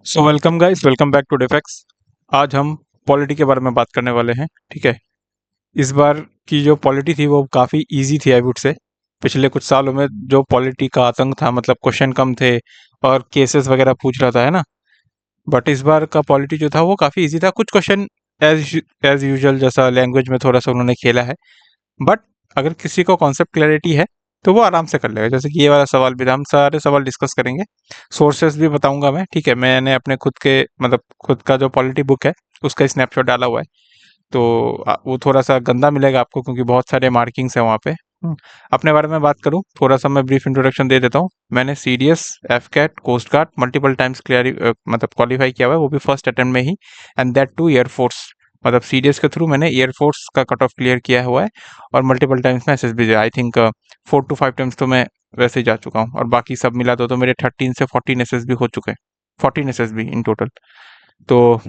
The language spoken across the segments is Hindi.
So welcome guys, welcome back to डिफेक्स। आज हम पॉलिटी के बारे में बात करने वाले हैं। ठीक है। इस बार की जो पॉलिटी थी वो काफ़ी इजी थी, आई वुड से। पिछले कुछ सालों में जो पॉलिटी का आतंक था, मतलब क्वेश्चन कम थे और केसेस वगैरह पूछ रहा था, है ना। बट इस बार का पॉलिटी जो था वो काफ़ी इजी था। कुछ क्वेश्चन एज एज यूजुअल जैसा लैंग्वेज में थोड़ा सा उन्होंने खेला है। बट अगर किसी को कॉन्सेप्ट क्लैरिटी है तो वो आराम से कर लेगा। जैसे कि ये वाला सवाल भी था, हम सारे सवाल डिस्कस करेंगे। सोर्सेस भी बताऊंगा मैं। ठीक है, मैंने अपने खुद के मतलब खुद का जो पॉलिटी बुक है उसका स्नैपशॉट डाला हुआ है। तो वो थोड़ा सा गंदा मिलेगा आपको क्योंकि बहुत सारे मार्किंग्स हैं वहाँ पे। अपने बारे में बात करूँ, थोड़ा सा मैं ब्रीफ इंट्रोडक्शन दे देता हूँ। मैंने CDS, AFCAT, coast guard multiple times मतलब क्वालिफाई किया हुआ है, वो भी फर्स्ट अटेम्प्ट में ही। एंड दैट टू एयरफोर्स, मतलब सीडीएस के थ्रू मैंने एयरफोर्स का कट ऑफ क्लियर किया हुआ है। और मल्टीपल टाइम्स में SSB, I think 4 to 5 times तो मैं वैसे ही जा चुका हूँ। और बाकी सब मिला तो मेरे 13 से 14 एसएसबी हो चुके हैं। 14 एसएसबी इन टोटल। तो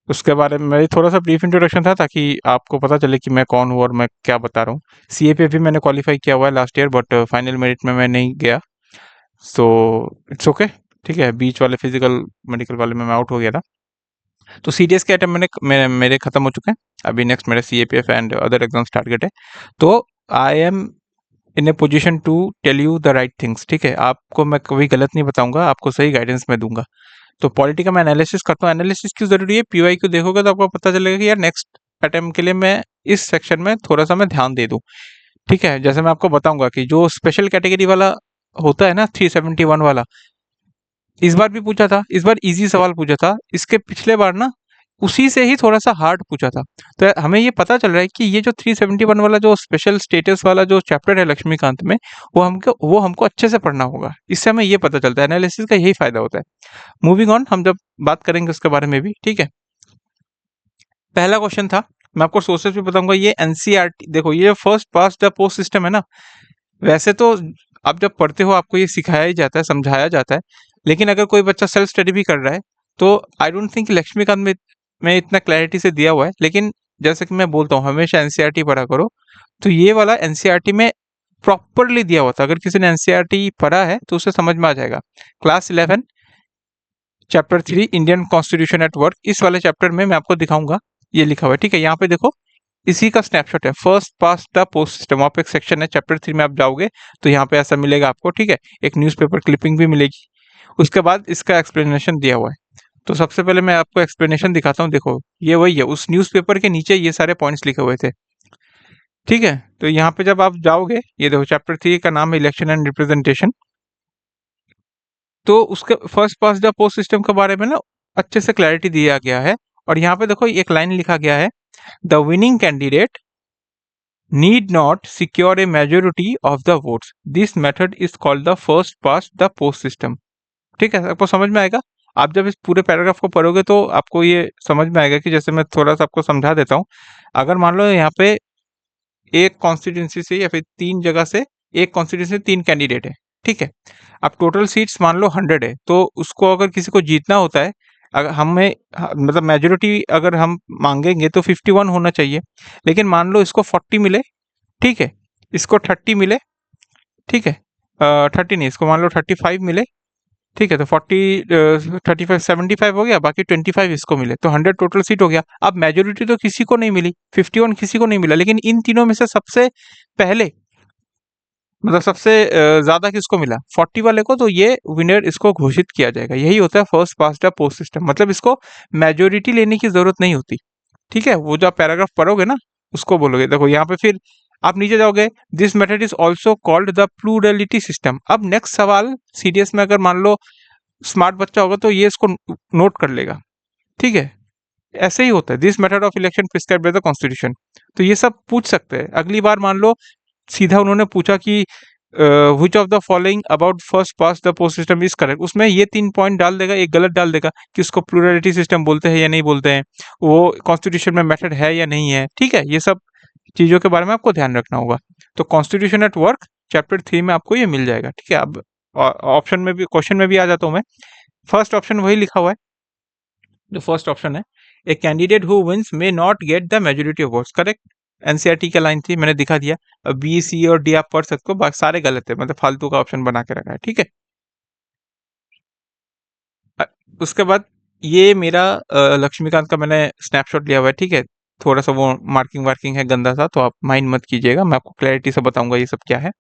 उसके बारे में मेरी थोड़ा सा ब्रीफ इंट्रोडक्शन था ताकि आपको पता चले कि मैं कौन हूँ और मैं क्या बता रहा हूँ। सीएपीएफ भी मैंने क्वालिफाई किया हुआ है last year, but final merit में मैं नहीं गया। So it's okay. ठीक है, बीच वाले फिजिकल मेडिकल वाले में मैं आउट हो गया था। तो सीडीएस के अटेम्प्ट मेरे खत्म हो चुके हैं। अभी नेक्स्ट मेरे CAPF and other exams target है। तो I am in a position to tell you the right things. ठीक है, आपको मैं कभी गलत नहीं बताऊंगा, आपको सही गाइडेंस मैं दूंगा। तो पॉलिटी का मैं एनालिसिस करता हूँ। एनालिसिस क्यों जरूरी है? पीवाई क्यू देखोगे तो आपको पता चलेगा कि यार नेक्स्ट अटेम्प्ट के लिए मैं इस सेक्शन में थोड़ा सा मैं ध्यान दे दूं। ठीक है, जैसे मैं आपको बताऊंगा कि जो स्पेशल कैटेगरी वाला होता है ना, 371 वाला, इस बार भी पूछा था। इस बार इजी सवाल पूछा था। इसके पिछले बार ना उसी से ही थोड़ा सा हार्ड पूछा था। तो हमें ये पता चल रहा है कि ये जो 371 वाला जो स्पेशल स्टेटस वाला जो चैप्टर है लक्ष्मीकांत में, वो हमको अच्छे से पढ़ना होगा। इससे हमें ये पता चलता है, एनालिसिस का यही फायदा होता है। मूविंग ऑन, हम जब बात करेंगे उसके बारे में भी। ठीक है, पहला क्वेश्चन था, मैं आपको सोर्सेस भी बताऊंगा। ये एनसीईआरटी देखो, ये first pass the post system है ना। वैसे तो आप जब पढ़ते हो आपको ये सिखाया ही जाता है, समझाया जाता है। लेकिन अगर कोई बच्चा सेल्फ स्टडी भी कर रहा है तो आई डोंट थिंक लक्ष्मीकांत में इतना क्लैरिटी से दिया हुआ है। लेकिन जैसे कि मैं बोलता हूँ, हमेशा एनसीईआरटी पढ़ा करो। तो ये वाला एनसीईआरटी में प्रॉपरली दिया हुआ था। अगर किसी ने एनसीईआरटी पढ़ा है तो उसे समझ में आ जाएगा। Class 11 chapter 3 Indian constitution at work, इस वाले चैप्टर में मैं आपको दिखाऊंगा। ये लिखा हुआ है। ठीक है, यहाँ पे देखो, इसी का स्नैपशॉट है। First pass the post system, वहाँ पे एक सेक्शन है चैप्टर 3 में, आप जाओगे तो यहाँ पे ऐसा मिलेगा आपको। ठीक है, एक न्यूज़पेपर क्लिपिंग भी मिलेगी। उसके बाद इसका एक्सप्लेनेशन दिया हुआ है। तो सबसे पहले मैं आपको एक्सप्लेनेशन दिखाता हूँ। देखो, ये वही है, उस न्यूज़पेपर के नीचे ये सारे पॉइंट्स लिखे हुए थे। ठीक है, तो यहाँ पे जब आप जाओगे, ये देखो चैप्टर 3 का नाम है इलेक्शन एंड रिप्रेजेंटेशन। तो उसके first pass the post system के बारे में ना अच्छे से क्लैरिटी दिया गया है। और यहाँ पे देखो एक लाइन लिखा गया है, the winning candidate need not secure a majority of the votes. This method is called the first past the post system. ठीक है, आपको समझ में आएगा। आप जब इस पूरे पैराग्राफ को पढ़ोगे तो आपको ये समझ में आएगा कि जैसे मैं थोड़ा सा आपको समझा देता हूँ। अगर मान लो यहाँ पे एक कॉन्स्टिट्यूंसी से या फिर 3 जगह से, एक कॉन्स्टिट्यूंसी से 3 कैंडिडेट है। ठीक है, अब टोटल सीट्स मान लो 100 है। तो उसको अगर किसी को जीतना होता है, अगर हमें मतलब मेजोरिटी अगर हम मांगेंगे तो 51 होना चाहिए। लेकिन मान लो इसको 40 मिले। ठीक है, इसको 30 मिले। ठीक है, 30 नहीं, इसको मान लो 35 मिले। ठीक है, तो 35 75 हो गया, बाकी 25 इसको मिले, तो 100 टोटल सीट हो गया। अब मेजोरिटी तो किसी को नहीं मिली, 51 किसी को नहीं मिला, लेकिन इन तीनों में से सबसे पहले मतलब सबसे ज्यादा किसको मिला? 40 वाले को। तो ये विनर इसको घोषित किया जाएगा। यही होता है first pass the post system. मतलब इसको मेजोरिटी लेने की जरूरत नहीं होती। ठीक है, वो जो आप पैराग्राफ पढ़ोगे ना उसको बोलोगे। देखो यहाँ पे फिर आप नीचे जाओगे, this method is also called the plurality system. अब नेक्स्ट सवाल सीडीएस में अगर मान लो स्मार्ट बच्चा होगा तो ये इसको नोट कर लेगा। ठीक है, ऐसे ही होता है, this method of election prescribe by the constitution. तो ये सब पूछ सकते हैं। अगली बार मान लो सीधा उन्होंने पूछा कि which of the following about first pass the post system is correct, उसमें ये 3 पॉइंट डाल देगा, एक गलत डाल देगा कि उसको प्लूरलिटी सिस्टम बोलते हैं या नहीं बोलते हैं, वो कॉन्स्टिट्यूशन में मेथड है या नहीं है। ठीक है, ये सब चीजों के बारे में आपको ध्यान रखना होगा। तो कॉन्स्टिट्यूशन एट वर्क चैप्टर 3 में आपको ये मिल जाएगा। ठीक है, अब ऑप्शन में भी, क्वेश्चन में भी आ जाता हूँ मैं। फर्स्ट ऑप्शन वही लिखा हुआ है, जो फर्स्ट ऑप्शन है, a candidate who wins may not get the majority of votes. Correct, NCERT का लाइन थी, मैंने दिखा दिया। अब बी, सी और डी आप पढ़ सकते हो, बाकी सारे गलत है, मतलब फालतू का ऑप्शन बना के रखा है। ठीक है, उसके बाद ये मेरा लक्ष्मीकांत का मैंने स्नैपशॉट लिया हुआ है, ठीक है। थोड़ा सा वो मार्किंग वार्किंग है गंदा सा, तो आप माइंड मत कीजिएगा, मैं आपको क्लैरिटी से बताऊंगा ये सब क्या है।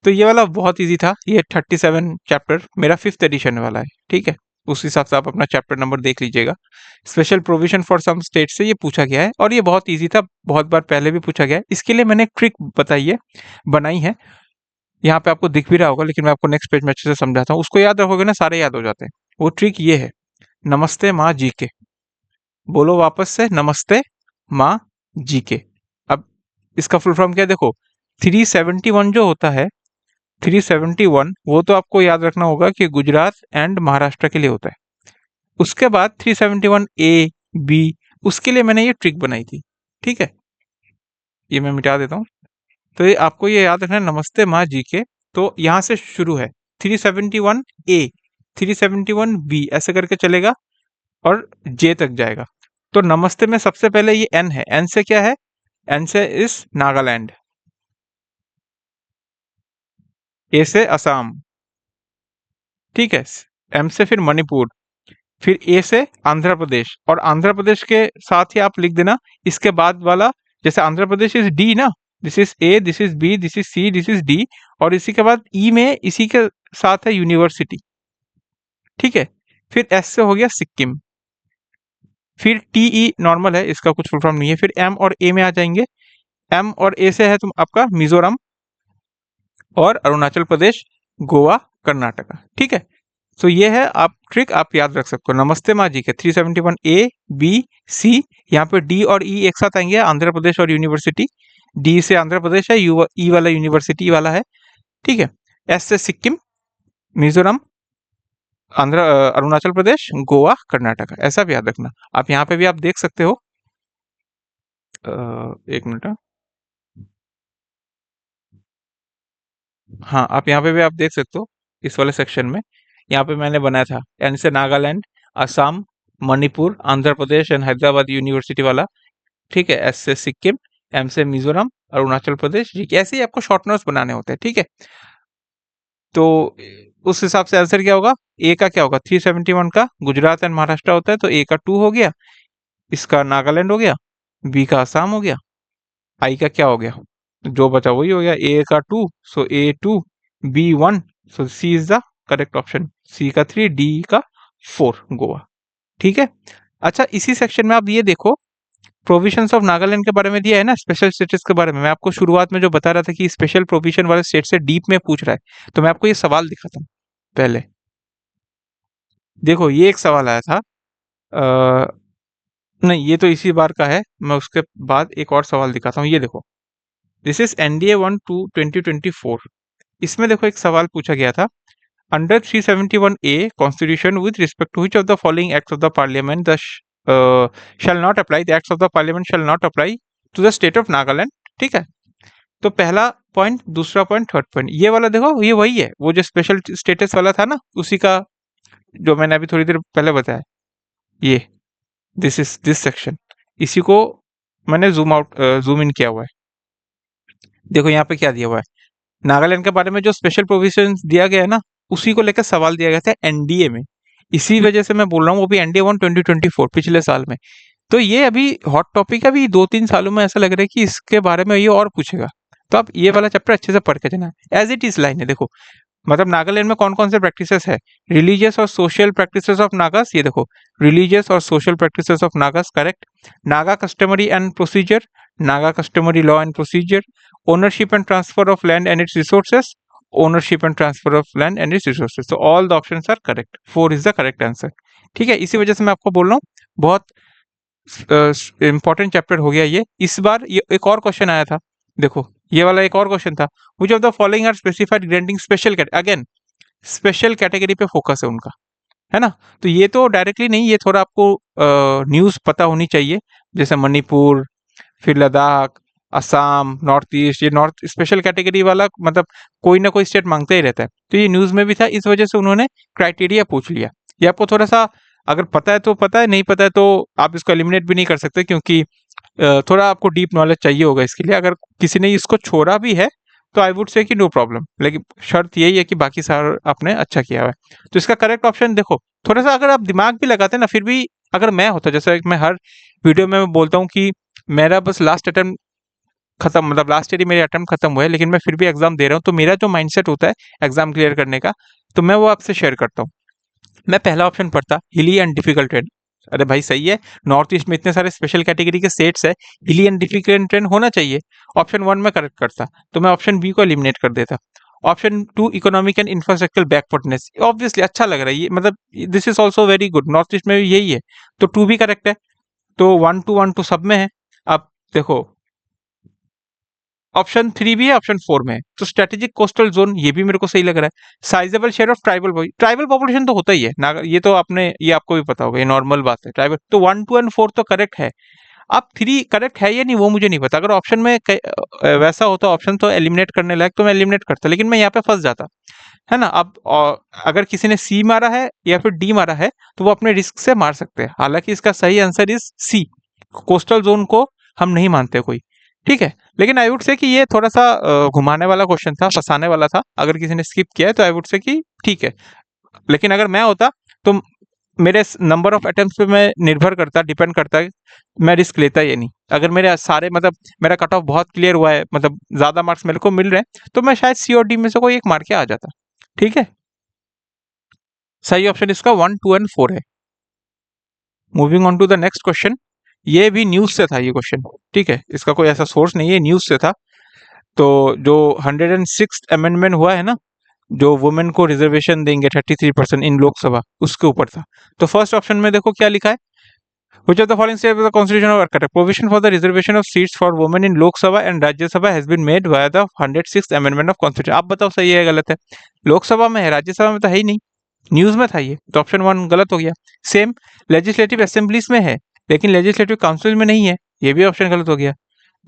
तो ये वाला बहुत इजी था, ये 37 चैप्टर मेरा 5th एडिशन वाला है, ठीक है। उस हिसाब से आप अपना चैप्टर नंबर देख लीजिएगा। Special provision for some state से ये पूछा गया है, और ये बहुत इजी था, बहुत बार पहले भी पूछा गया है। इसके लिए मैंने एक ट्रिक बताई है, बनाई है, यहाँ पे आपको दिख भी रहा होगा, लेकिन मैं आपको नेक्स्ट पेज में अच्छे से समझाता हूँ। उसको याद रखोगे ना, सारे याद हो जाते हैं। वो ट्रिक ये है, नमस्ते माँ जी के। बोलो वापस से, नमस्ते माँ जी के। अब इसका फुल फॉर्म क्या है देखो, 371 जो होता है, 371 वो तो आपको याद रखना होगा कि गुजरात एंड महाराष्ट्र के लिए होता है। उसके बाद 371 ए बी, उसके लिए मैंने ये ट्रिक बनाई थी, ठीक है। ये मैं मिटा देता हूँ। तो ये आपको ये याद रखना है, नमस्ते माँ जी के। तो यहाँ से शुरू है 371 ए, 371 बी, ऐसे करके चलेगा और जे तक जाएगा। तो नमस्ते में सबसे पहले ये एन है, एन से क्या है, एन से इस नागालैंड, ए से असम, ठीक है। एम से फिर मणिपुर, फिर ए से आंध्र प्रदेश, और आंध्र प्रदेश के साथ ही आप लिख देना इसके बाद वाला, जैसे आंध्र प्रदेश इज डी ना, this is A, this is B, this is C, this is D, और इसी के बाद ई में इसी के साथ है यूनिवर्सिटी, ठीक है। फिर एस से हो गया सिक्किम, फिर टी ई नॉर्मल है, इसका कुछ फुल फॉर्म नहीं है। फिर एम और ए में आ जाएंगे, एम और ए से है तुम आपका मिजोरम और अरुणाचल प्रदेश, गोवा, कर्नाटका, ठीक है। तो ये है, आप ट्रिक आप याद रख सकते हो, नमस्ते माँ जी के 371 ए बी सी। यहाँ पे डी और ई एक साथ आएंगे, आंध्र प्रदेश और यूनिवर्सिटी, डी से आंध्र प्रदेश है, यू ई वाला यूनिवर्सिटी वाला है, ठीक है। एस से सिक्किम, मिजोरम, अरुणाचल प्रदेश, गोवा, कर्नाटका, ऐसा भी याद रखना। आप यहाँ पे भी आप देख सकते हो, एक मिनट, हाँ, आप यहाँ पे भी आप देख सकते हो, इस वाले सेक्शन में यहाँ पे मैंने बनाया था, एन से नागालैंड, असम, मणिपुर, आंध्र प्रदेश एंड हैदराबाद यूनिवर्सिटी वाला, ठीक है। एस से सिक्किम, एम से मिजोरम, अरुणाचल प्रदेश, ठीक है। ऐसे ही आपको शॉर्ट नोट्स बनाने होते हैं, ठीक है। तो उस हिसाब से आंसर क्या होगा, ए का क्या होगा, 371 का गुजरात एंड महाराष्ट्र होता है, तो ए का 2 हो गया, इसका नागालैंड हो गया, बी का असम हो गया, आई का क्या हो गया, जो बचा वही हो गया, ए का 2, so A2, B1, so C is the correct option, C का 3, डी का 4, गोवा, ठीक है। अच्छा, इसी सेक्शन में आप ये देखो, प्रोविजंस ऑफ नागालैंड के बारे में दिया है ना, स्पेशल स्टेटस के बारे में। मैं आपको शुरुआत में जो बता रहा था कि स्पेशल प्रोविजन वाले स्टेट से डीप में पूछ रहा है, तो मैं आपको ये सवाल दिखाता हूँ पहले। देखो, ये एक सवाल आया था, नहीं ये तो इसी बार का है, मैं उसके बाद एक और सवाल दिखाता हूँ, ये देखो, दिस इज एनडीए 1-2024। इसमें देखो एक सवाल पूछा गया था, under 371A constitution with respect to which of the following acts of the parliament the shall not apply, the acts of the parliament shall not apply to the state of Nagaland, ठीक है। तो पहला पॉइंट, दूसरा पॉइंट, थर्ड पॉइंट, ये वाला देखो, ये वही है, वो जो स्पेशल स्टेटस वाला था ना, उसी का जो मैंने अभी थोड़ी देर पहले बताया, ये दिस इज दिस सेक्शन, इसी को मैंने जूम इन किया हुआ है। देखो यहाँ पे क्या दिया हुआ है, नागालैंड के बारे में जो स्पेशल प्रोविजन दिया गया है ना, उसी को लेकर सवाल दिया गया था एनडीए में। इसी वजह से मैं बोल रहा हूँ, वो भी एनडीए 1-2024, पिछले साल में। तो ये अभी हॉट टॉपिक है, अभी 2-3 सालों में ऐसा लग रहा है कि इसके बारे में ये और पूछेगा। तो आप ये वाला चैप्टर अच्छे से पढ़ के जाना, एज इट इज लाइन है, देखो, मतलब नागालैंड में कौन कौन से प्रैक्टिसेस है, रिलीजियस और सोशल प्रैक्टिसेस ऑफ नागास, ये देखो, रिलीजियस और social practices of Nagas, correct. Naga customary and procedure, Naga customary law and procedure, ownership and transfer of land and its resources, ownership and transfer of land and its resources. तो all the options are correct, 4 is the correct answer, ठीक है। इसी वजह से मैं आपको बोल रहा हूँ, बहुत इंपॉर्टेंट चैप्टर हो गया ये। इस बार ये एक और क्वेश्चन आया था, देखो, ये वाला एक और क्वेश्चन था, which of the following are specified granting special, again special category पे फोकस है उनका, है ना। तो ये तो डायरेक्टली नहीं, ये थोड़ा आपको न्यूज़ पता होनी चाहिए, जैसे मणिपुर, फिर लद्दाख, असम, नॉर्थ ईस्ट, ये नॉर्थ स्पेशल कैटेगरी वाला, मतलब कोई ना कोई स्टेट मांगता ही रहता है। तो ये न्यूज़ में भी था, इस वजह से उन्होंने क्राइटेरिया पूछ लिया। ये आपको थोड़ा सा अगर पता है तो पता है, नहीं पता है तो आप इसको एलिमिनेट भी नहीं कर सकते, क्योंकि थोड़ा आपको डीप नॉलेज चाहिए होगा इसके लिए। अगर किसी ने इसको छोड़ा भी है तो आई वुड से कि नो प्रॉब्लम, लेकिन शर्त यही है कि बाकी सारा आपने अच्छा किया हुआ है। तो इसका करेक्ट ऑप्शन देखो, थोड़ा सा अगर आप दिमाग भी लगाते ना, फिर भी अगर मैं होता, जैसे मैं हर वीडियो में मैं बोलता हूँ कि मेरा बस लास्ट अटेम्प्ट खत्म, मतलब लास्ट ईयर ही मेरे अटेम्प्ट खत्म हुए, लेकिन मैं फिर भी एग्जाम दे रहा हूँ, तो मेरा जो माइंडसेट होता है एग्जाम क्लियर करने का, तो मैं वो आपसे शेयर करता हूँ। मैं पहला ऑप्शन पढ़ता हिली एंड डिफिकल्ट ट्रेन। अरे भाई सही है, नॉर्थ ईस्ट में इतने सारे स्पेशल कैटेगरी के स्टेट्स है, हिली एंड डिफिकल्ट ट्रेन होना चाहिए। ऑप्शन वन में करेक्ट करता, तो मैं ऑप्शन बी को एलिमिनेट कर देता। Option two economic and infrastructure backwardness, obviously अच्छा लग रहा है ये, मतलब this is also very good, north east में भी यही है, तो टू भी करेक्ट है। तो 1 to 1 सब में है। अब देखो, ऑप्शन थ्री भी है, ऑप्शन फोर में है, तो स्ट्रेटेजिक कोस्टल जोन ये भी मेरे को सही लग रहा है। Sizeable share of tribal population तो होता ही है ना, ये तो आपने, ये आपको भी पता होगा, ये नॉर्मल बात है। ट्राइबल तो 1 2 और 4 तो करेक्ट है। अब थ्री करेक्ट है या नहीं वो मुझे नहीं पता, अगर ऑप्शन में वैसा होता ऑप्शन तो एलिमिनेट करने लायक, तो मैं एलिमिनेट करता, लेकिन मैं यहाँ पे फंस जाता, है ना। अब अगर किसी ने सी मारा है या फिर डी मारा है, तो वो अपने रिस्क से मार सकते हैं, हालांकि इसका सही answer is C, coastal zone को हम नहीं मानते कोई, ठीक है। लेकिन आई वुड से कि ये थोड़ा सा घुमाने वाला क्वेश्चन था, फंसाने वाला था, अगर किसी ने स्किप किया है तो आई वुड से कि ठीक है। लेकिन अगर मैं होता तो मेरे नंबर ऑफ अटेम्प्ट्स पे मैं निर्भर करता, डिपेंड करता है, मैं रिस्क लेता ही नहीं। अगर मेरे सारे, मतलब मेरा कट ऑफ बहुत क्लियर हुआ है, मतलब ज्यादा मार्क्स मेरे को मिल रहे हैं, तो मैं शायद सी और डी में से कोई एक मार के आ जाता, ठीक है। सही ऑप्शन इसका 1 2 और 4 है। Moving on to the next question, ये भी न्यूज से था ये क्वेश्चन, ठीक है, इसका कोई ऐसा सोर्स नहीं है, न्यूज से था। तो जो 106 अमेंडमेंट हुआ है ना, जो वुमेन को रिजर्वेशन देंगे 33% इन लोकसभा, उसके ऊपर था। तो फर्स्ट ऑप्शन में देखो क्या लिखा है, which of the following statements of the constitution are correct? Provision for the reservation of seats for women in Lok Sabha and Rajya Sabha has been made via the 106th amendment of constitution। आप बताओ सही है गलत है? लोकसभा में है, राज्यसभा में तो है ही नहीं, न्यूज में था ये, तो ऑप्शन वन गलत हो गया। सेम लेजिस्लेटिव असेंबलीज में है, लेकिन लेजिस्लेटिव काउंसिल में नहीं है, ये भी ऑप्शन गलत हो गया।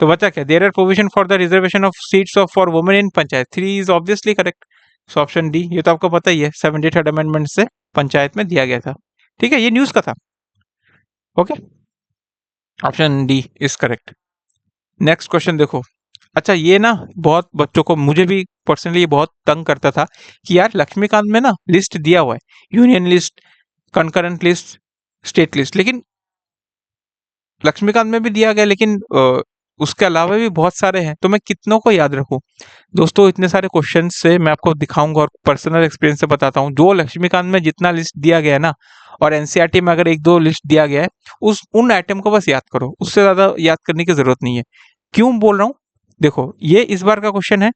तो बचा क्या, there are provision for the reservation of seats of for women in panchayat, three is obviously correct. So option D, ये तो आपको पता ही है, 73rd अमेंडमेंट से पंचायत में दिया गया था, ठीक है, ये न्यूज का था। Okay, option D is correct. Next question देखो, अच्छा ये ना बहुत बच्चों को, मुझे भी पर्सनली ये बहुत तंग करता था कि यार लक्ष्मीकांत में ना लिस्ट दिया हुआ है, union list, concurrent list, state list, लेकिन लक्ष्मीकांत में भी दिया गया, लेकिन उसके अलावा भी बहुत सारे हैं, तो मैं कितनों को याद रखूं। दोस्तों इतने सारे क्वेश्चन से मैं आपको दिखाऊंगा और पर्सनल एक्सपीरियंस से बताता हूँ, जो लक्ष्मीकांत में जितना लिस्ट दिया गया है ना, और एनसीईआरटी में अगर एक दो लिस्ट दिया गया है, उन आइटम को बस याद करो, उससे ज्यादा याद करने की जरूरत नहीं है। क्यों बोल रहा हूँ, देखो ये इस बार का क्वेश्चन है,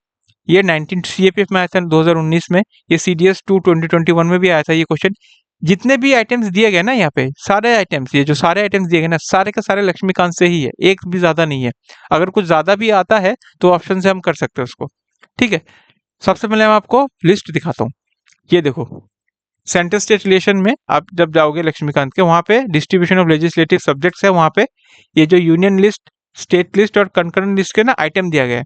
ये 19 सीएपीएफ में आया था 2019 में, ये सीडीएस 2 2021 में भी आया था ये क्वेश्चन। जितने भी आइटम्स दिए गए ना यहाँ पे, सारे आइटम्स, ये जो सारे आइटम्स दिए गए ना, सारे के सारे लक्ष्मीकांत से ही है, एक भी ज्यादा नहीं है। अगर कुछ ज्यादा भी आता है तो ऑप्शन से हम कर सकते हैं उसको, ठीक है। सबसे पहले मैं आपको लिस्ट दिखाता हूँ, ये देखो, सेंट्रल स्टेट रिलेशन में आप जब जाओगे लक्ष्मीकांत के, वहां पे डिस्ट्रीब्यूशन ऑफ लेजिस्लेटिव सब्जेक्ट्स है, वहां पे ये जो यूनियन लिस्ट, स्टेट लिस्ट और कंकरेंट लिस्ट के ना आइटम दिया गया है।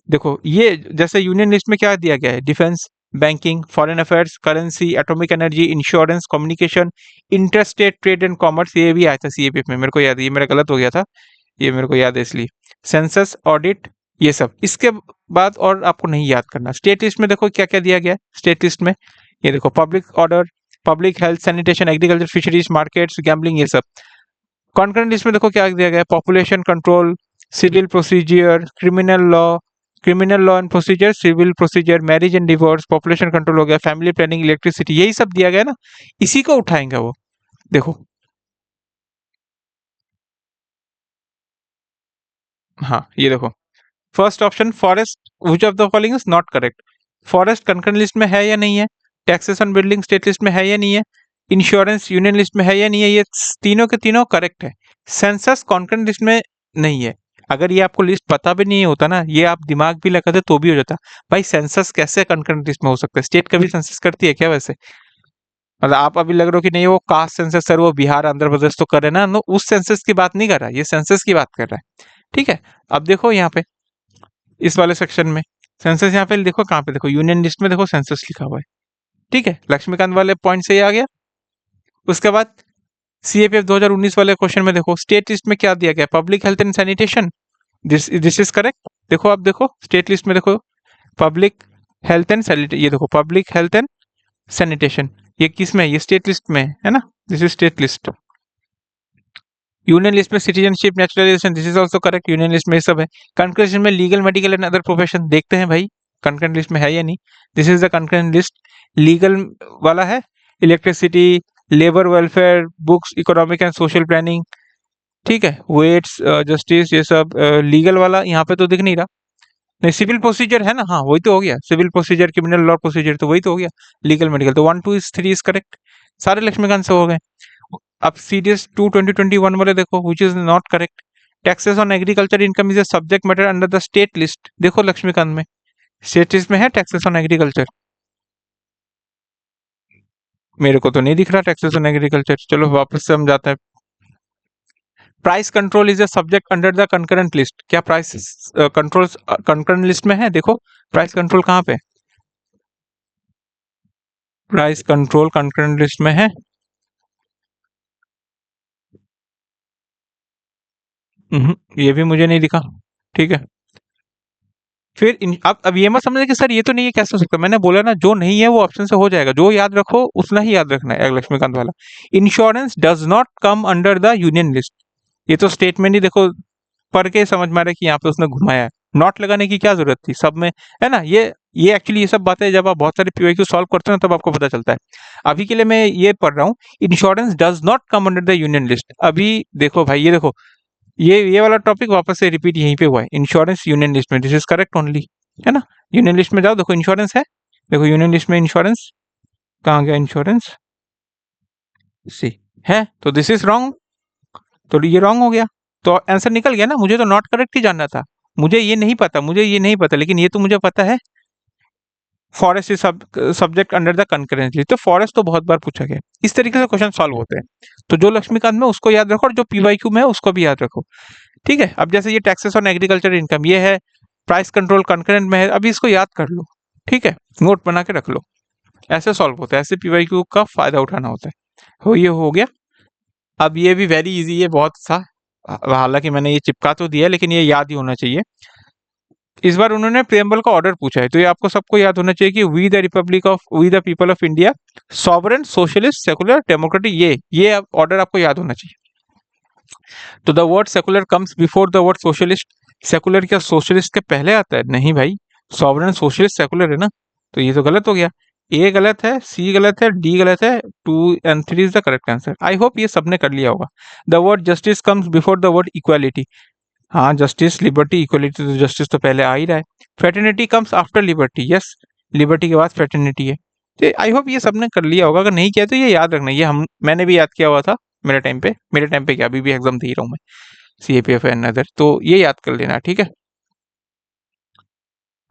देखो ये जैसे यूनियन लिस्ट में क्या दिया गया है, defence, banking, foreign affairs, currency, atomic energy, insurance, communication, interstate trade and commerce, ये भी आया था सीएपीएफ में, मेरे को याद है, ये मेरा गलत हो गया था, ये मेरे को याद है इसलिए। सेंसस, ऑडिट, ये सब इसके बाद और आपको नहीं याद करना। स्टेट लिस्ट में देखो क्या क्या दिया गया है, स्टेट लिस्ट में ये देखो, public order, public health, sanitation, agriculture, fisheries, markets, gambling, ये सब। कॉन्करेंट लिस्ट में देखो क्या दिया गया है, population control, civil procedure, criminal law and procedure, civil procedure, marriage and divorce, population control हो गया, फैमिली प्लानिंग, इलेक्ट्रिसिटी, यही सब दिया गया ना, इसी को उठाएंगे वो। देखो हाँ ये देखो, first option forest, which of the following is not correct. Forest concurrent list में है या नहीं है, taxes on building state list में है या नहीं है, इंश्योरेंस यूनियन लिस्ट में है या नहीं है, ये तीनों के तीनों करेक्ट है। सेंसस कॉन्करेंट लिस्ट में नहीं है। अगर ये आपको लिस्ट पता भी नहीं होता ना, ये आप दिमाग भी लगाते तो भी हो जाता। भाई सेंसस कैसे कॉन्करेंट लिस्ट में हो सकता है, स्टेट कभी सेंसस करती है क्या वैसे? मतलब आप अभी लग रहे हो कि नहीं वो कास्ट सेंसस सर, वो बिहार आंध्र प्रदेश तो करे ना, नो उस सेंसस की बात नहीं कर रहा, ये सेंसस की बात कर रहा है, ठीक है। अब देखो यहाँ पे इस वाले सेक्शन में सेंसस, यहाँ पे देखो कहाँ पे, देखो यूनियन लिस्ट में देखो सेंसस लिखा हुआ है, ठीक है, लक्ष्मीकांत वाले पॉइंट से ही आ गया। उसके बाद सीएपीएफ 2019 वाले क्वेश्चन में देखो, स्टेट लिस्ट में क्या दिया गया, public health and sanitation, this is correct. देखो आप देखो स्टेट लिस्ट में देखो, पब्लिक हेल्थ एंड सैनिटेशन, ये देखो पब्लिक हेल्थ एंड सैनिटेशन, ये किस में है? ये स्टेट लिस्ट में है ना, this is state list. Union list में citizenship naturalisation, this is also correct, union list में ये सब है। कंकरेंट में legal medical and other profession, देखते हैं भाई कंकरेंट लिस्ट में है या नहीं। This is the concurrent list, legal वाला है, electricity, labour welfare, books, economic and social planning, ठीक है, वेट्स, जस्टिस, ये सब लीगल वाला यहाँ पे तो दिख नहीं रहा। नहीं, सिविल प्रोसीजर है ना, हाँ वही तो हो गया, civil procedure, criminal law procedure, तो वही तो हो गया। लीगल मेडिकल तो 1 2 3 इज करेक्ट, सारे लक्ष्मीकांत से हो गए। अब सीडीएस 2 2021 वाले देखो, which is not correct. Taxes on agriculture income is a subject matter under the state list, देखो लक्ष्मीकांत में स्टेट लिस्ट में है टैक्सेस ऑन एग्रीकल्चर, मेरे को तो नहीं दिख रहा टैक्सेस ऑन एग्रीकल्चर। चलो वापस से हम जाते हैं। Price control is a subject under the concurrent list, क्या प्राइस कंट्रोल कंकरेंट लिस्ट में है? देखो प्राइस कंट्रोल कहाँ पे, प्राइस कंट्रोल कंकरेंट लिस्ट में है? ये भी मुझे नहीं दिखा, ठीक है। फिर अब ये मत समझे कि सर ये तो नहीं है, कैसे हो सकता है? मैंने बोला ना, जो नहीं है वो ऑप्शन से हो जाएगा, जो याद रखो उतना ही याद रखना है। लक्ष्मीकांत वाला, insurance does not come under the union list, ये तो स्टेटमेंट ही देखो पढ़ के समझ में आ रहा है कि यहाँ पे उसने घुमाया है, नॉट लगाने की क्या जरूरत थी, सब में है ना। ये एक्चुअली ये सब बातें जब आप बहुत सारे पीवाईक्यू सॉल्व करते हो ना, तब आपको पता चलता है। अभी के लिए मैं ये पढ़ रहा हूँ, insurance does not come under the union list. अभी देखो भाई, ये देखो, ये वाला टॉपिक वापस से रिपीट यहीं पे हुआ है, इंश्योरेंस यूनियन लिस्ट में, दिस इज करेक्ट ओनली, है ना। यूनियन लिस्ट में जाओ, देखो इंश्योरेंस है, देखो यूनियन लिस्ट में इंश्योरेंस कहाँ गया, इंश्योरेंस सी है, तो दिस इज रॉन्ग, तो ये रॉन्ग हो गया, तो आंसर निकल गया ना। मुझे तो नॉट करेक्ट ही जानना था, मुझे ये नहीं पता, लेकिन ये तो मुझे पता है forest is subject under the concurrency, तो फॉरेस्ट तो बहुत बार पूछा गया। इस तरीके से क्वेश्चन सॉल्व होते हैं, तो जो लक्ष्मीकांत में उसको याद रखो और जो पीवाईक्यू में है उसको भी याद रखो, ठीक है। अब जैसे ये टैक्सेस ऑन एग्रीकल्चर इनकम, ये है प्राइस कंट्रोल कंकरेंट में है, अभी इसको याद कर लो, ठीक है, नोट बना के रख लो। ऐसे सॉल्व होता है, ऐसे पीवाईक्यू का फायदा उठाना होता है। ये हो गया। अब ये भी वेरी इजी है, बहुत सा, हालांकि मैंने ये चिपका तो दिया लेकिन ये याद ही होना चाहिए। इस बार उन्होंने प्रेम्बल का ऑर्डर पूछा है, तो ये आपको सबको याद होना चाहिए कि we the people of India, sovereign, socialist, secular, democratic, ये ऑर्डर आपको याद होना चाहिए। तो the word secular comes before the word socialist, secular क्या सोशलिस्ट के पहले आता है? नहीं भाई, सॉवरेन, सोशलिस्ट, सेकुलर है ना, तो ये तो गलत हो गया। ए गलत है, सी गलत है, डी गलत है, 2 और 3 is the correct answer. I hope ये सबने कर लिया होगा। The word justice comes before the word equality, हाँ जस्टिस, लिबर्टी, इक्वलिटी, तो जस्टिस तो पहले आ ही रहा है। Fraternity comes after liberty, yes, liberty के बाद फ्रेटर्निटी है। तो आई होप ये सबने कर लिया होगा, अगर नहीं किया तो ये याद रखना, ये मैंने भी याद किया हुआ था मेरे टाइम पे क्या, अभी भी एग्जाम दे रहा हूँ मैं, CAPF एंड अदर, तो ये याद कर लेना, ठीक है।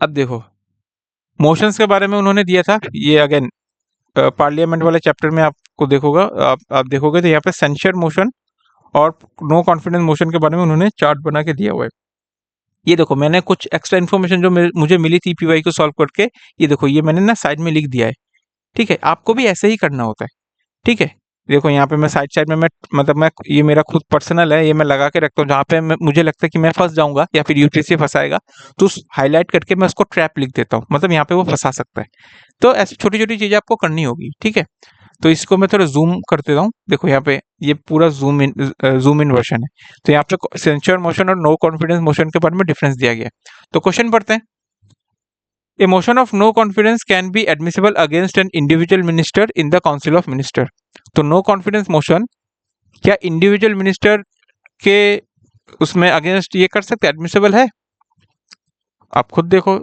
अब देखो मोशंस के बारे में उन्होंने दिया था, ये अगेन पार्लियामेंट वाले चैप्टर में आपको देखोगा, आप देखोगे तो यहाँ पे सेंशर मोशन और नो कॉन्फिडेंस मोशन के बारे में उन्होंने चार्ट बना के दिया हुआ है। ये देखो मैंने कुछ एक्स्ट्रा इन्फॉर्मेशन जो मुझे मिली थी पीवाई को सॉल्व करके, ये देखो ये मैंने ना साइड में लिख दिया है, ठीक है। आपको भी ऐसे ही करना होता है, ठीक है। देखो यहाँ पे मैं साइड साइड में मैं ये मेरा खुद पर्सनल है, ये मैं लगा के रखता हूँ, जहाँ पे मुझे लगता है कि मैं फंस जाऊंगा या फिर यूटीसी फंसाएगा, तो हाईलाइट करके मैं उसको ट्रैप लिख देता हूँ, मतलब यहाँ पे वो फंसा सकता है। तो ऐसी छोटी छोटी चीजें आपको करनी होगी, ठीक है। तो इसको मैं थोड़ा जूम कर देता हूँ, देखो यहाँ पे ये पूरा जूम इन वर्जन है। तो यहाँ पे सेंसर मोशन और नो कॉन्फिडेंस मोशन के बारे में डिफरेंस दिया गया है। तो क्वेश्चन पढ़ते हैं। A motion of no confidence can be admissible against an individual minister in the council of minister. तो नो कॉन्फिडेंस मोशन क्या इंडिविजुअल मिनिस्टर के उसमें अगेंस्ट ये कर सकते, एडमिसिबल है? आप खुद देखो,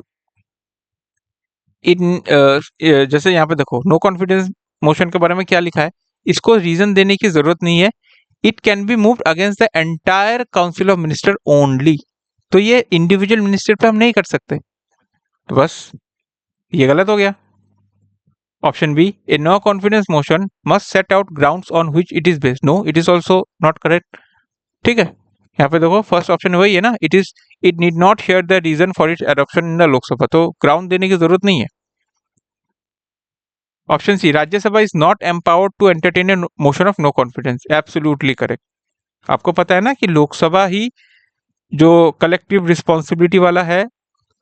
इन जैसे यहाँ पे देखो नो कॉन्फिडेंस मोशन के बारे में क्या लिखा है, इसको रीजन देने की जरूरत नहीं है। It can be moved against the entire council of minister only, तो ये इंडिविजुअल मिनिस्टर पे हम नहीं कर सकते, तो बस ये गलत हो गया। Option B, a no confidence motion must set out grounds on which it is based, no it is also not correct, ठीक है। यहाँ पे देखो फर्स्ट ऑप्शन वही है ना, it need not share the reason for its adoption in the Lok Sabha, तो ग्राउंड देने की जरूरत नहीं है। Option C, Rajya Sabha is not empowered to entertain a motion of no confidence, absolutely correct. आपको पता है ना कि लोकसभा ही जो कलेक्टिव रिस्पॉन्सिबिलिटी वाला है,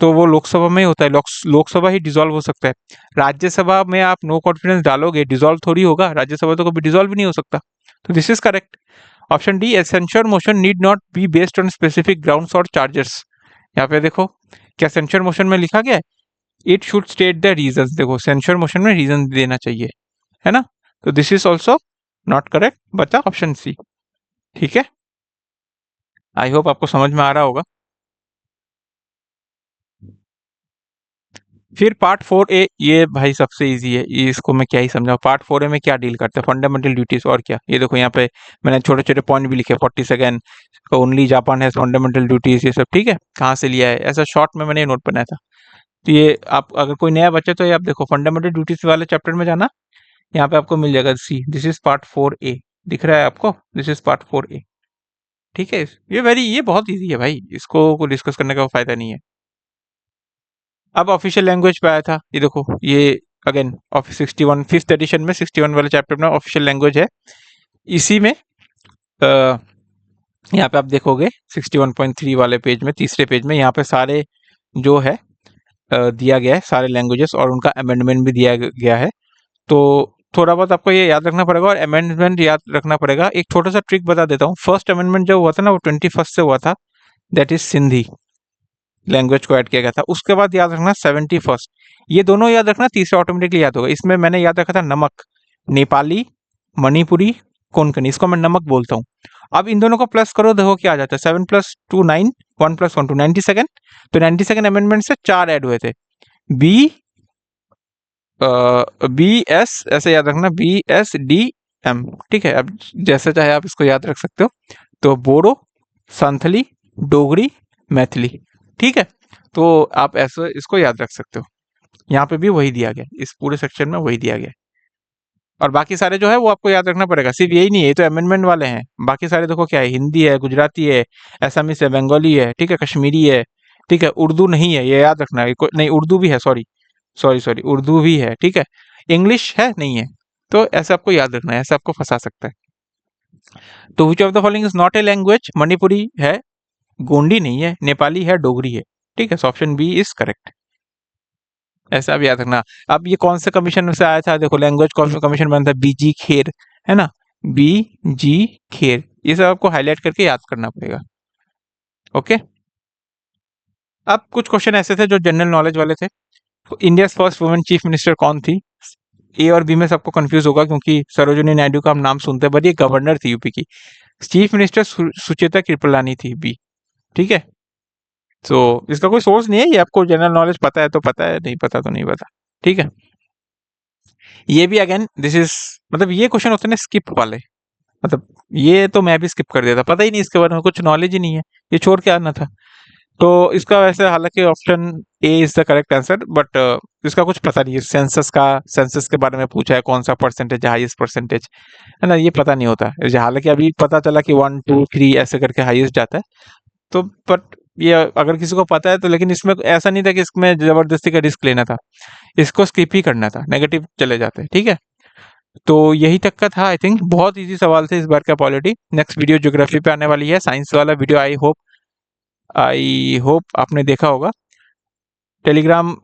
तो वो लोकसभा में ही होता है, लोकसभा ही डिसॉल्व हो सकता है। राज्यसभा में आप नो कॉन्फिडेंस डालोगे, डिसॉल्व थोड़ी होगा, राज्यसभा तो कभी डिसॉल्व भी नहीं हो सकता। तो this is correct. Option D, censure motion need not be based on specific grounds और चार्जेस। यहाँ पे देखो क्या सेंसर मोशन में लिखा गया है, it should state the reasons. देखो सेंसर मोशन में रीजन देना चाहिए, है ना। तो this is also not correct, बचा ऑप्शन सी। ठीक है, आई होप आपको समझ में आ रहा होगा। फिर पार्ट 4A, ये भाई सबसे इजी है, ये इसको मैं क्या ही समझाऊं। पार्ट 4A में क्या डील करते हैं, फंडामेंटल ड्यूटीज और क्या। ये देखो यहाँ पे मैंने छोटे छोटे पॉइंट भी लिखे, 42nd only Japan has fundamental duties, ये सब ठीक है। कहाँ से लिया है, ऐसा शॉर्ट में मैंने नोट बनाया था। तो ये आप अगर कोई नया बच्चे तो ये आप देखो फंडामेंटल ड्यूटीज वाले चैप्टर में जाना, यहाँ पे आपको मिल जाएगा सी, दिस इज पार्ट 4A, दिख रहा है आपको, दिस इज पार्ट 4A। ठीक है, ये बहुत ईजी है भाई, इसको डिस्कस करने का फायदा नहीं है। अब ऑफिशियल लैंग्वेज पे आया था, ये देखो ये अगेन ऑफिस 61 फिफ्थ एडिशन में 61 वाले चैप्टर में ऑफिशियल लैंग्वेज है। इसी में यहाँ पे आप देखोगे 61.3 वाले पेज में, तीसरे पेज में यहाँ पे सारे जो है दिया गया है, सारे लैंग्वेजेस और उनका अमेंडमेंट भी दिया गया है। तो थोड़ा बहुत आपको ये याद रखना पड़ेगा और अमेंडमेंट याद रखना पड़ेगा। एक छोटा सा ट्रिक बता देता हूँ, फर्स्ट अमेंडमेंट जो हुआ था ना वो 21 से हुआ था, दैट इज सिंधी लैंग्वेज को ऐड किया गया था। उसके बाद याद रखना 71, ये दोनों याद रखना, तीसरा ऑटोमेटिकली याद होगा। इसमें मैंने याद रखा था नमक, नेपाली, मणिपुरी, कोंकणी, इसको मैं नमक बोलता हूँ। अब इन दोनों को प्लस करो, देखो क्या आ जाता है, 7 + 2 9, 1 + 1 2, 92। तो 92 अमेंडमेंट से 4 ऐड हुए थे, बी BS, ऐसे याद रखना, BSDM। ठीक है, अब जैसे चाहे आप इसको याद रख सकते हो। तो बोडो, संथली, डोगरी, मैथिली। ठीक है, तो आप ऐसे इसको याद रख सकते हो। यहाँ पे भी वही दिया गया, इस पूरे सेक्शन में वही दिया गया। और बाकी सारे जो है वो आपको याद रखना पड़ेगा, सिर्फ यही नहीं है, ये तो अमेंडमेंट वाले हैं। बाकी सारे देखो क्या है, हिंदी है, गुजराती है, असमीज है, बंगाली है, ठीक है, कश्मीरी है, ठीक है, उर्दू नहीं है, ये याद रखना है। नहीं, उर्दू भी है, सॉरी सॉरी सॉरी, उर्दू भी है, ठीक है। इंग्लिश है, नहीं है। तो ऐसे आपको याद रखना है, ऐसे आपको फंसा सकता है। तो which of the following is not a language, Manipuri है, गोंडी नहीं है, नेपाली है, डोगरी है। ठीक है, ऑप्शन बी इज करेक्ट, ऐसा भी याद रखना। अब ये कौन से कमीशन से आया था, देखो लैंग्वेज कमीशन बना था, BG खेर, है ना, BG खेर, ये सब आपको हाईलाइट करके याद करना पड़ेगा। ओके, अब कुछ क्वेश्चन ऐसे थे जो जनरल नॉलेज वाले थे। India first women chief minister कौन थी। ए और बी में सबको कंफ्यूज होगा क्योंकि सरोजिनी नायडू का हम नाम सुनते हैं, बट ये गवर्नर थी यूपी की। चीफ मिनिस्टर सुचेता कृपलानी थी, बी। ठीक है, तो इसका कोई सोर्स नहीं है, ये आपको जनरल नॉलेज पता है तो पता है, नहीं पता तो नहीं पता। ठीक है, ये भी अगेन दिस इज, मतलब ये क्वेश्चन होते हैं स्किप वाले, मतलब ये तो मैं भी स्किप कर देता, पता ही नहीं इसके बारे में, कुछ नॉलेज ही नहीं है, ये छोड़ के आना था। तो इसका वैसे हालांकि option A is the correct answer, but इसका कुछ पता नहीं है। सेंसस के बारे में पूछा है, कौन सा परसेंटेज है, हाईएस्ट परसेंटेज, है ना, ये पता नहीं होता। हालांकि अभी पता चला कि 1 2 3 ऐसे करके हाईएस्ट जाता है। तो बट ये अगर किसी को पता है तो, लेकिन इसमें ऐसा नहीं था कि इसमें जबरदस्ती का रिस्क लेना था, इसको स्किप ही करना था, नेगेटिव चले जाते हैं। ठीक है, तो यही तक का था। आई थिंक बहुत इजी सवाल थे इस बार का पॉलिटी। नेक्स्ट वीडियो ज्योग्राफी पे आने वाली है, साइंस वाला वीडियो। आई होप आपने देखा होगा। टेलीग्राम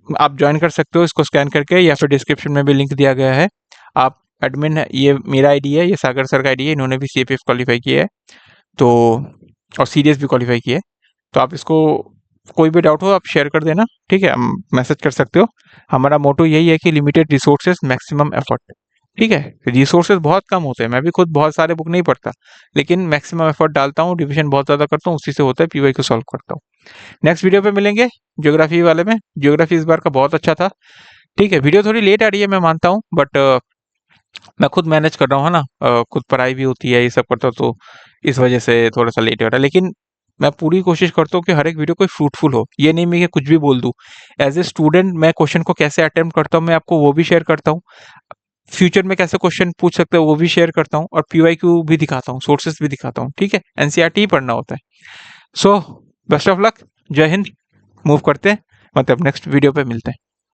आप ज्वाइन कर सकते हो इसको स्कैन करके, या फिर डिस्क्रिप्शन में भी लिंक दिया गया है। आप एडमिन है, ये मेरा आईडी है, ये सागर सर का आईडी है, इन्होंने भी CAPF क्वालिफाई किया है, तो और सीडीएस भी क्वालिफाई किया है। तो आप इसको, कोई भी डाउट हो आप शेयर कर देना, ठीक है, मैसेज कर सकते हो। हमारा मोटो यही है कि लिमिटेड रिसोर्सेज मैक्सिमम एफर्ट। ठीक है, रिसोर्सेज बहुत कम होते हैं, मैं भी खुद बहुत सारे बुक नहीं पढ़ता, लेकिन मैक्सिमम एफर्ट डालता हूँ, डिवीजन बहुत ज़्यादा करता हूँ, उसी से होता है, PY को सॉल्व करता हूँ। नेक्स्ट वीडियो पे मिलेंगे ज्योग्राफी वाले में। ज्योग्राफी इस बार का बहुत अच्छा था। ठीक है, वीडियो थोड़ी लेट आ रही है मैं मानता हूँ, बट मैं खुद मैनेज कर रहा हूँ, है ना, खुद पढ़ाई भी होती है, ये सब करता हूँ, तो इस वजह से थोड़ा सा लेट हो रहा है। लेकिन मैं पूरी कोशिश करता हूँ कि हर एक वीडियो कोई फ्रूटफुल हो, ये नहीं मैं कुछ भी बोल दूँ। एज ए स्टूडेंट मैं क्वेश्चन को कैसे अटेम्प्ट करता हूँ, मैं आपको वो भी शेयर करता हूँ। फ्यूचर में कैसे क्वेश्चन पूछ सकते हो वो भी शेयर करता हूँ, और PYQ भी दिखाता हूँ, सोर्सेस भी दिखाता हूँ। ठीक है, NCERT ही पढ़ना होता है। सो बेस्ट ऑफ लक, जय हिंद। मूव करते हैं, मतलब नेक्स्ट वीडियो पे मिलते हैं।